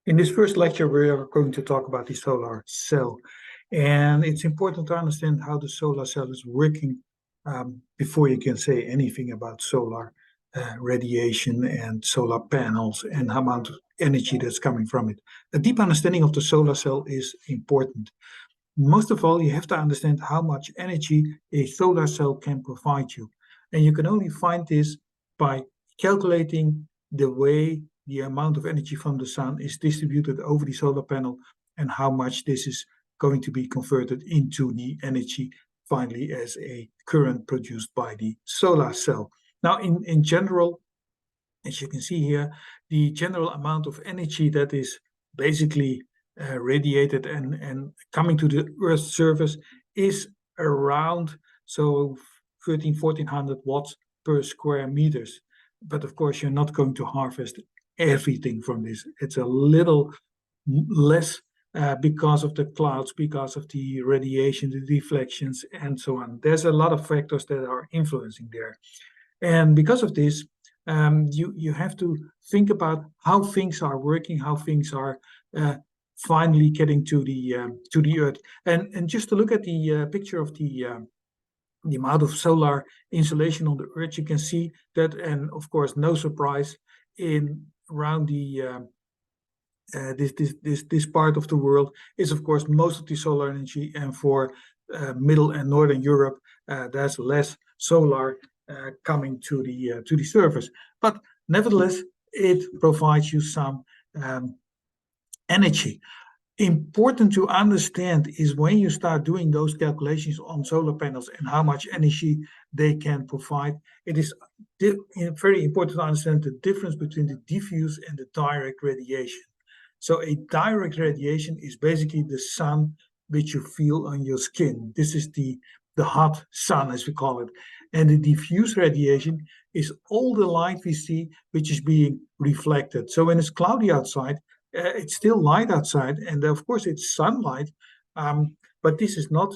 In this first lecture, we are going to talk about the solar cell. And it's important to understand how the solar cell is working before you can say anything about solar radiation and solar panels and how amount of energy that's coming from it. A deep understanding of the solar cell is important. Most of all, you have to understand how much energy a solar cell can provide you. And you can only find this by calculating the way the amount of energy from the sun is distributed over the solar panel and how much this is going to be converted into the energy finally as a current produced by the solar cell. Now, in general, as you can see here, the general amount of energy that is basically radiated and coming to the Earth's surface is around 1400 watts per square meters. But of course, you're not going to harvest everything from this. It's a little less because of the clouds, because of the radiation, the deflections, and so on. There's a lot of factors that are influencing there. And because of this, you have to think about how things are working, how things are finally getting to the Earth. And just to look at the picture of the amount of solar insolation on the Earth, you can see that, and of course, no surprise, in around the this part of the world is of course most of the solar energy, and for Middle and Northern Europe, there's less solar coming to the surface. But nevertheless, it provides you some energy. Important to understand is when you start doing those calculations on solar panels and how much energy they can provide, it is very important to understand the difference between the diffuse and the direct radiation. So a direct radiation is basically the sun which you feel on your skin. This is the hot sun, as we call it. And the diffuse radiation is all the light we see which is being reflected. So when it's cloudy outside, it's still light outside, and of course it's sunlight, but this is not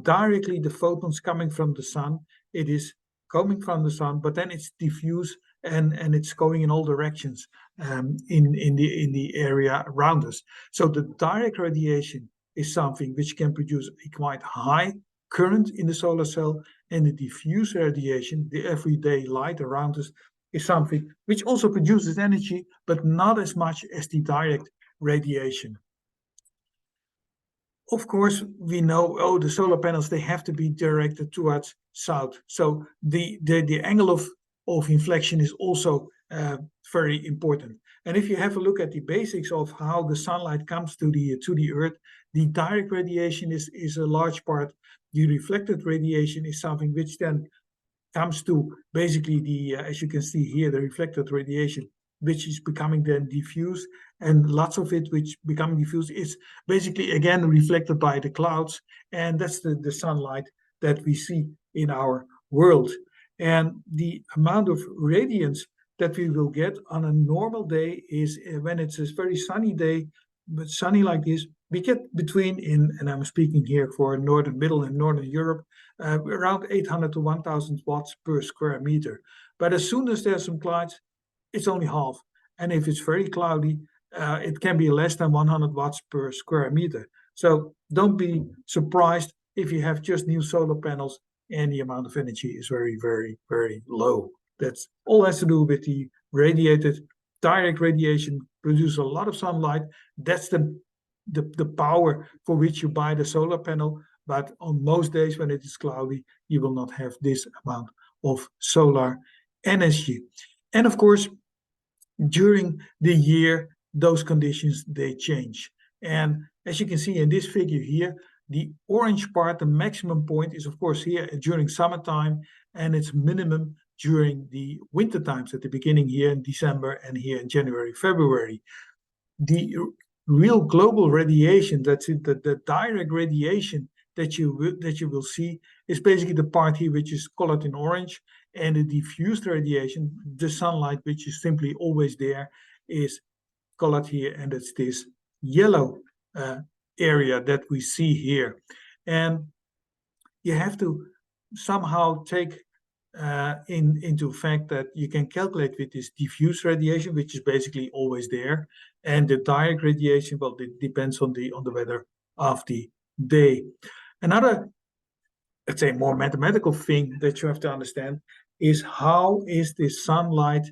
directly the photons coming from the sun. It is coming from the sun, but then it's diffuse and it's going in all directions in the area around us. So the direct radiation is something which can produce a quite high current in the solar cell, and the diffuse radiation, the everyday light around us, is something which also produces energy, but not as much as the direct radiation. Of course, we know, the solar panels, they have to be directed towards south. So the angle of inflection is also very important. And if you have a look at the basics of how the sunlight comes to the Earth, the direct radiation is a large part. The reflected radiation is something which then comes to basically the, as you can see here, the reflected radiation, which is becoming then diffuse, and lots of it which becoming diffuse is basically again reflected by the clouds, and that's the sunlight that we see in our world. And the amount of radiance that we will get on a normal day is, when it's a very sunny day, but sunny like this, we get between, and I'm speaking here for Northern, Middle, and Northern Europe, around 800 to 1000 watts per square meter. But as soon as there's some clouds, it's only half. And if it's very cloudy, it can be less than 100 watts per square meter. So don't be surprised if you have just new solar panels and the amount of energy is very, very, very low. That's all has to do with the radiated direct radiation, produce a lot of sunlight. That's the power for which you buy the solar panel. But on most days when it is cloudy, you will not have this amount of solar energy. And of course, during the year, those conditions, they change. And as you can see in this figure here, the orange part, the maximum point, is of course here during summertime, and it's minimum during the winter times, at the beginning here in December and here in January, February. The real global radiation, that's it, the direct radiation that you will see, is basically the part here which is colored in orange, and the diffused radiation, the sunlight which is simply always there, is colored here, and it's this yellow area that we see here. And you have to somehow take into fact that you can calculate with this diffuse radiation, which is basically always there, and the direct radiation. Well, it depends on the weather of the day. Another, let's say, more mathematical thing that you have to understand is how is the sunlight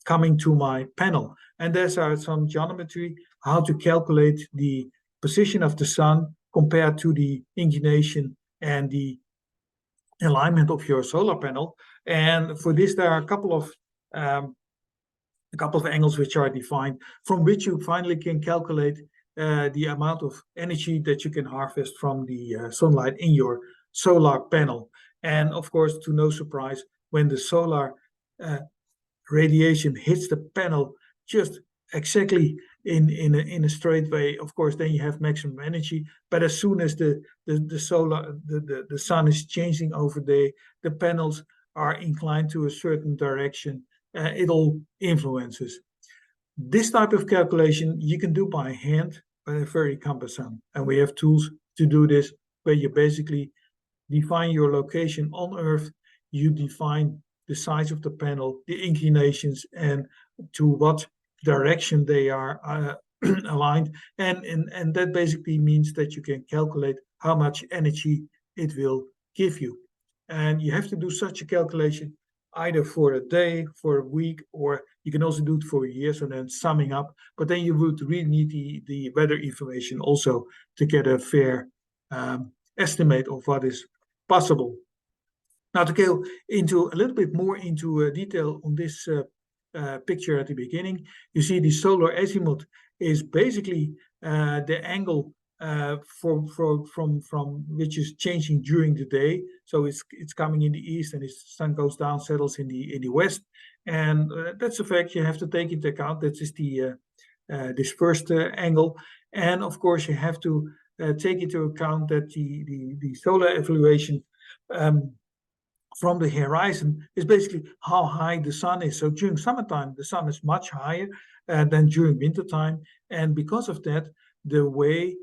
coming to my panel. And there's some geometry how to calculate the position of the sun compared to the inclination and the alignment of your solar panel. And for this, there are a couple of angles which are defined, from which you finally can calculate the amount of energy that you can harvest from the sunlight in your solar panel. And of course, to no surprise, when the solar radiation hits the panel just exactly in a straight way, of course, then you have maximum energy. But as soon as the sun is changing over the panels are inclined to a certain direction, it all influences. This type of calculation you can do by hand, but it's very cumbersome. And we have tools to do this, where you basically define your location on Earth, you define the size of the panel, the inclinations, and to what direction they are aligned. And that basically means that you can calculate how much energy it will give you. And you have to do such a calculation either for a day, for a week, or you can also do it for a year, so then summing up. But then you would really need the weather information also to get a fair estimate of what is possible. Now, to go into a little bit more into detail on this picture at the beginning, you see the solar azimuth is basically the angle from which is changing during the day. So it's coming in the east, and the sun goes down, settles in the west, and that's a fact you have to take into account. That is the this first angle, and of course you have to take into account that the solar evaluation from the horizon is basically how high the sun is. So during summertime, the sun is much higher than during wintertime, and because of that, the way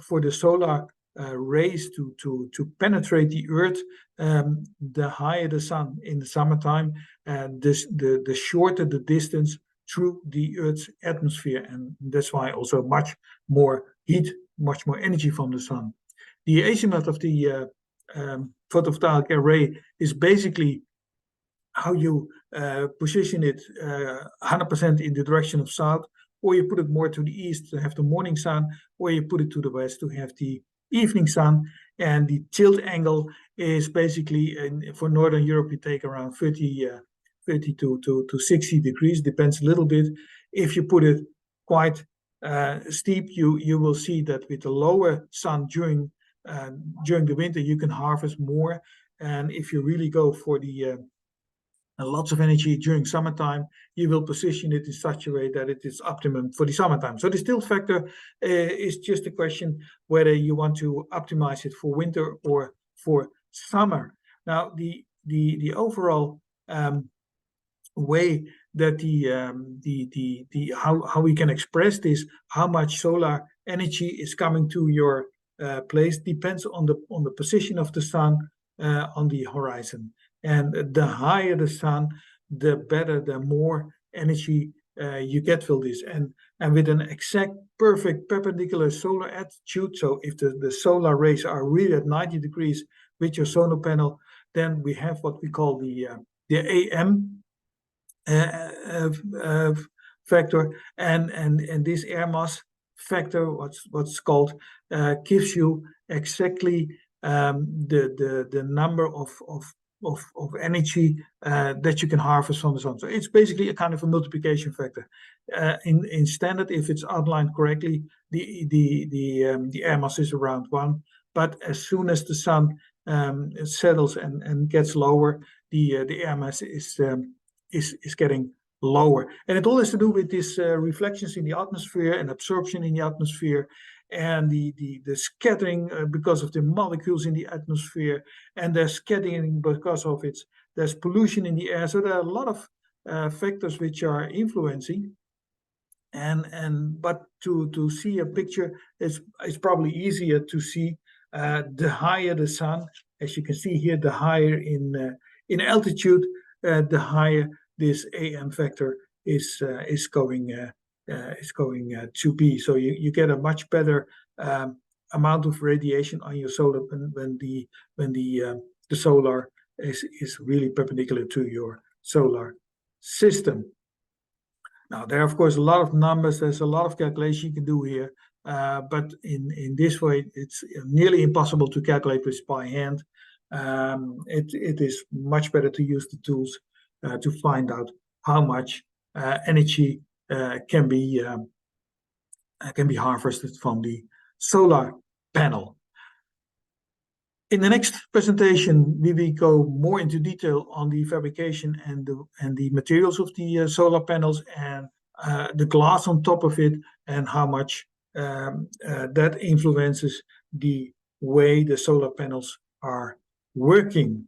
for the solar rays to penetrate the Earth, the higher the sun in the summertime, and the shorter the distance through the Earth's atmosphere, and that's why also much more heat, much more energy from the sun. The azimuth of the photovoltaic array is basically how you position it 100% in the direction of south, or you put it more to the east to have the morning sun, or you put it to the west to have the evening sun. And the tilt angle is basically, for Northern Europe, you take around 30 to 60 degrees, depends a little bit. If you put it quite steep, you will see that with the lower sun during the winter, you can harvest more. And if you really go for the lots of energy during summertime, you will position it in such a way that it is optimum for the summertime. So the tilt factor is just a question whether you want to optimize it for winter or for summer. Now, the overall way that how we can express this, how much solar energy is coming to your place, depends on the position of the sun on the horizon. And the higher the sun, the better, the more energy you get from this. And with an exact, perfect, perpendicular solar attitude, so if the solar rays are really at 90 degrees with your solar panel, then we have what we call the AM factor, and this air mass factor, what's called, gives you exactly the number of energy that you can harvest from the sun. So it's basically a kind of a multiplication factor. In standard, if it's outlined correctly, the air mass is around 1. But as soon as the sun settles and gets lower, the air mass is getting lower. And it all has to do with these reflections in the atmosphere and absorption in the atmosphere, and the scattering because of the molecules in the atmosphere, and there's scattering because of there's pollution in the air. So there are a lot of factors which are influencing. But to see a picture, it's probably easier to see the higher the sun, As you can see here, the higher in altitude, the higher this AM factor is going to be. So you get a much better amount of radiation on your solar when the solar is really perpendicular to your solar system. Now, there are, of course, a lot of numbers. There's a lot of calculation you can do here. But in this way, it's nearly impossible to calculate this by hand. It is much better to use the tools to find out how much energy can be harvested from the solar panel. In the next presentation, we will go more into detail on the fabrication and the materials of the solar panels and the glass on top of it, and how much that influences the way the solar panels are working.